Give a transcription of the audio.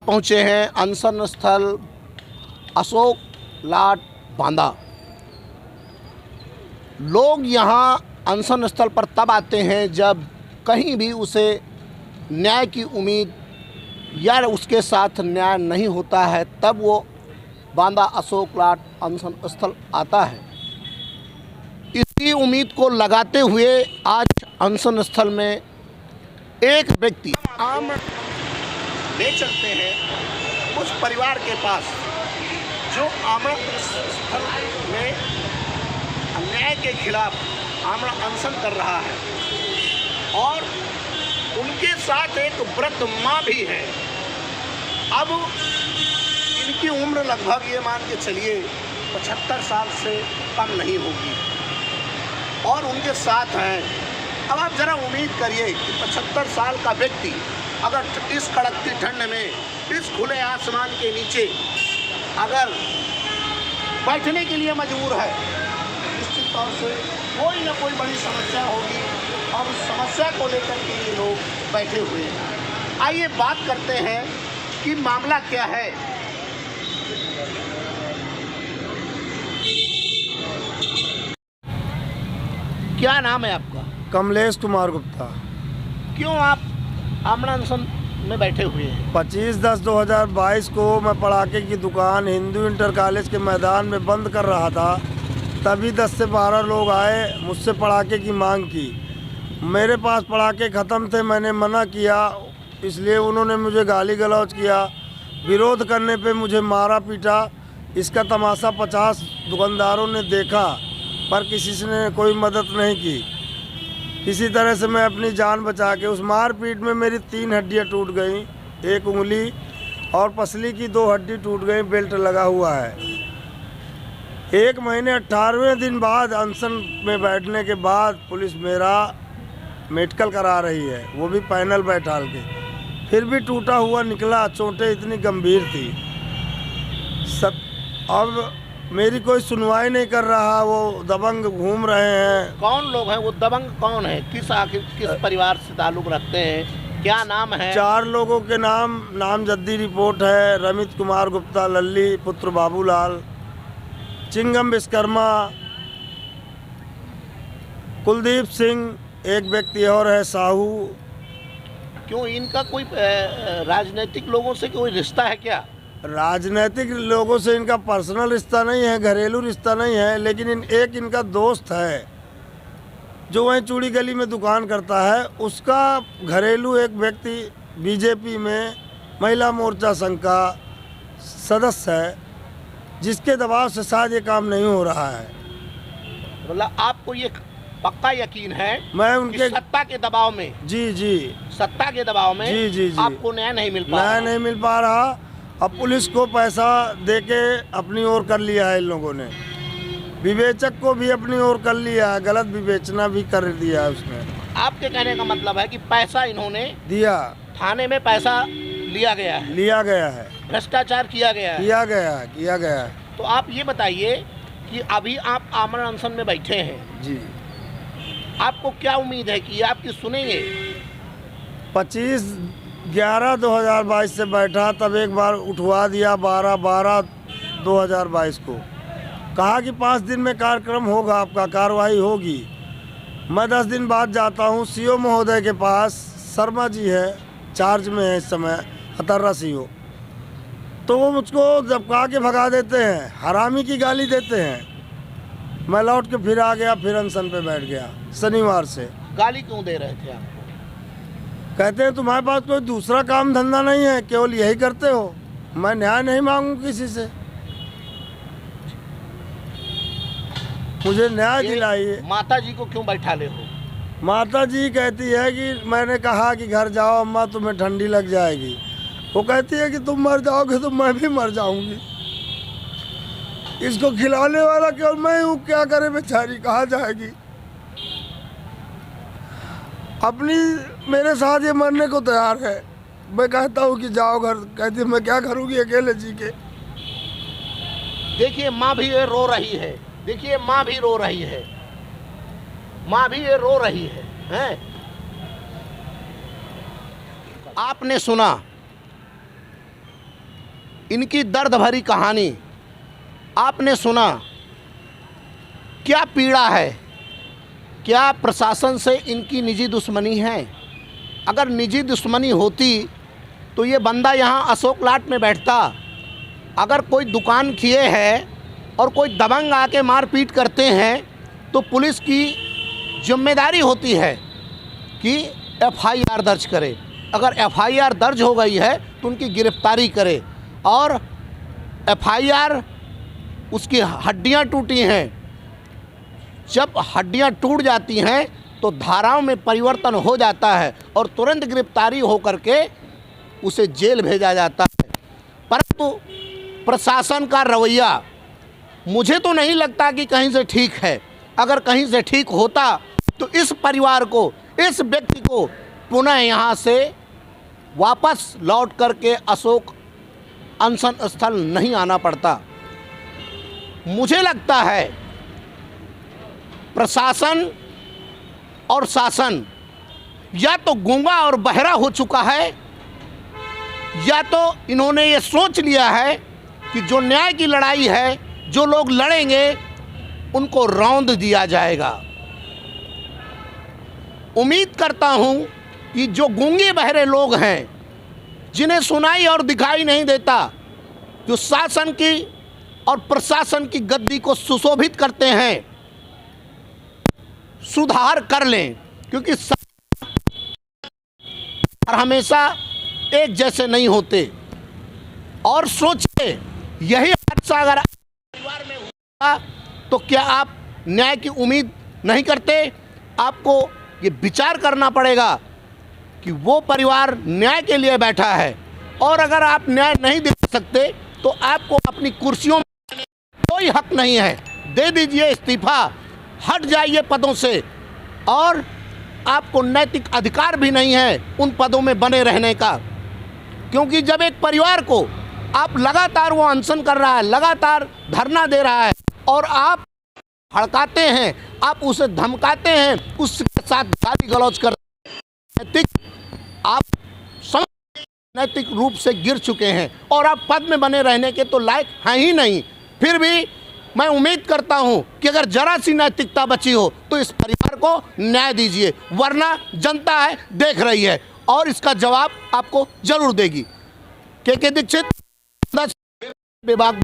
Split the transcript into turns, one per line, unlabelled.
पहुंचे हैं अनशन स्थल अशोक लाट बांदा। लोग यहां अनशन स्थल पर तब आते हैं जब कहीं भी उसे न्याय की उम्मीद या उसके साथ न्याय नहीं होता है, तब वो बांदा अशोक लाट अनशन स्थल आता है। इसी उम्मीद को लगाते हुए आज अनशन स्थल में एक व्यक्ति आम ले चलते हैं उस परिवार के पास जो आमरण स्थल में अन्याय के खिलाफ आमरण अनशन कर रहा है, और उनके साथ एक वृद्ध माँ भी है। अब इनकी उम्र लगभग ये मान के चलिए 75 साल से कम नहीं होगी, और उनके साथ हैं। अब आप ज़रा उम्मीद करिए कि 75 साल का व्यक्ति अगर इस कड़कती ठंड में इस खुले आसमान के नीचे अगर बैठने के लिए मजबूर है, निश्चित तौर से कोई ना कोई बड़ी समस्या होगी, और उस समस्या को लेकर के ये लोग बैठे हुए हैं। आइए बात करते हैं कि मामला क्या है। क्या नाम है आपका?
कमलेश कुमार गुप्ता।
क्यों आप आमरण अनशन में बैठे हुए हैं?
25/10/2022 को मैं पटाखे की दुकान हिंदू इंटर कॉलेज के मैदान में बंद कर रहा था। तभी 10 से 12 लोग आए, मुझसे पटाखे की मांग की। मेरे पास पटाखे ख़त्म थे, मैंने मना किया, इसलिए उन्होंने मुझे गाली गलौज किया। विरोध करने पे मुझे मारा पीटा। इसका तमाशा 50 दुकानदारों ने देखा, पर किसी ने कोई मदद नहीं की। किसी तरह से मैं अपनी जान बचा के, उस मारपीट में मेरी 3 हड्डियां टूट गईं, 1 उंगली और पसली की 2 हड्डी टूट गई, बेल्ट लगा हुआ है। 1 महीने 18वें दिन बाद अनशन में बैठने के बाद पुलिस मेरा मेडिकल करा रही है, वो भी पैनल बैठाल के। फिर भी टूटा हुआ निकला, चोटें इतनी गंभीर थी। अब मेरी कोई सुनवाई नहीं कर रहा, वो दबंग घूम रहे हैं।
कौन लोग हैं वो दबंग? कौन है? किस परिवार से ताल्लुक़ रखते हैं? क्या नाम है?
4 लोगों के नामजद्दी रिपोर्ट है। रमित कुमार गुप्ता, लल्ली पुत्र बाबूलाल, चिंगम विश्वकर्मा, कुलदीप सिंह, एक व्यक्ति और है साहू।
क्यों इनका कोई राजनीतिक लोगों से कोई रिश्ता है क्या?
राजनीतिक लोगों से इनका पर्सनल रिश्ता नहीं है, घरेलू रिश्ता नहीं है, लेकिन एक इनका दोस्त है जो वहीं चूड़ी गली में दुकान करता है। उसका घरेलू एक व्यक्ति बीजेपी में महिला मोर्चा संघ का सदस्य है, जिसके दबाव से शायद ये काम नहीं हो रहा है।
मतलब आपको ये पक्का यकीन है
मैं उनके
सत्ता के दबाव में?
जी
सत्ता के दबाव में
जी
आपको न्याय नहीं मिल पा
रहा। अब पुलिस को पैसा देके अपनी ओर कर लिया है इन लोगों ने, विवेचक को भी अपनी ओर कर लिया है, गलत विवेचना भी कर दिया है उसने।
आपके कहने का मतलब है कि पैसा इन्होंने
दिया,
थाने में पैसा लिया गया है, भ्रष्टाचार किया गया है। तो आप ये बताइए कि अभी आप आमरण अनशन में बैठे हैं
जी,
आपको क्या उम्मीद है कि आपकी सुनेंगे?
25/11/2022 से बैठा, तब एक बार उठवा दिया 12/12/2022 को। कहा कि 5 दिन में कार्यक्रम होगा, आपका कार्रवाई होगी। मैं 10 दिन बाद जाता हूँ सीओ महोदय के पास, शर्मा जी है चार्ज में है इस समय, अतर्रा सीओ। तो वो मुझको दबका के भगा देते हैं, हरामी की गाली देते हैं। मैं लौट के फिर आ गया, फिर अनशन पे बैठ गया शनिवार से।
गाली क्यों दे रहे थे आपको?
कहते हैं तुम्हारे पास कोई दूसरा काम धंधा नहीं है, केवल यही करते हो। मैं न्याय नहीं मांगू किसी से, मुझे न्याय दिलाइए।
माता जी को क्यों बैठा ले हो?
माता जी कहती है कि मैंने कहा कि घर जाओ अम्मा, तुम्हें ठंडी लग जाएगी। वो कहती है कि तुम मर जाओगे तो मैं भी मर जाऊंगी। इसको खिलाने वाला केवल मैं हूँ, क्या करे बेचारी, कहाँ जाएगी। अपनी मेरे साथ ये मरने को तैयार है। मैं कहता हूँ कि जाओ घर, कहती है मैं क्या करूँगी अकेले जी के।
देखिए माँ भी ये रो रही है, देखिए माँ भी रो रही है, माँ भी ये रो रही है, हैं? आपने सुना इनकी दर्द भरी कहानी आपने सुना। क्या पीड़ा है, क्या प्रशासन से इनकी निजी दुश्मनी है? अगर निजी दुश्मनी होती तो ये बंदा यहाँ अशोक लाट में बैठता। अगर कोई दुकान किए है और कोई दबंग आके मारपीट करते हैं तो पुलिस की जिम्मेदारी होती है कि एफआईआर दर्ज करे। अगर एफआईआर दर्ज हो गई है तो उनकी गिरफ्तारी करे, और एफआईआर उसकी हड्डियां टूटी हैं। जब हड्डियां टूट जाती हैं तो धाराओं में परिवर्तन हो जाता है और तुरंत गिरफ्तारी हो करके उसे जेल भेजा जाता है। परंतु प्रशासन का रवैया मुझे तो नहीं लगता कि कहीं से ठीक है। अगर कहीं से ठीक होता तो इस परिवार को, इस व्यक्ति को पुनः यहाँ से वापस लौट करके अशोक अनशन स्थल नहीं आना पड़ता। मुझे लगता है प्रशासन और शासन या तो गूंगा और बहरा हो चुका है, या तो इन्होंने ये सोच लिया है कि जो न्याय की लड़ाई है, जो लोग लड़ेंगे उनको रौंद दिया जाएगा। उम्मीद करता हूं कि जो गूंगे बहरे लोग हैं, जिन्हें सुनाई और दिखाई नहीं देता, जो शासन की और प्रशासन की गद्दी को सुशोभित करते हैं, सुधार कर लें, क्योंकि हमेशा एक जैसे नहीं होते। और सोचिए, यही हादसा अगर परिवार में हुआ तो क्या आप न्याय की उम्मीद नहीं करते? आपको ये विचार करना पड़ेगा कि वो परिवार न्याय के लिए बैठा है, और अगर आप न्याय नहीं दे सकते तो आपको अपनी कुर्सियों में कोई हक नहीं है। दे दीजिए इस्तीफा, हट जाइए पदों से, और आपको नैतिक अधिकार भी नहीं है उन पदों में बने रहने का। क्योंकि जब एक परिवार को आप लगातार, वो अनशन कर रहा है, लगातार धरना दे रहा है, और आप हड़काते हैं, आप उसे धमकाते हैं, उसके साथ गाली गलौज करते हैं, नैतिक आप नैतिक रूप से गिर चुके हैं और आप पद में बने रहने के तो लायक हैं ही नहीं। फिर भी मैं उम्मीद करता हूं कि अगर जरा सी नैतिकता बची हो तो इस परिवार को न्याय दीजिए, वरना जनता है, देख रही है, और इसका जवाब आपको जरूर देगी। के दीक्षित, विभाग।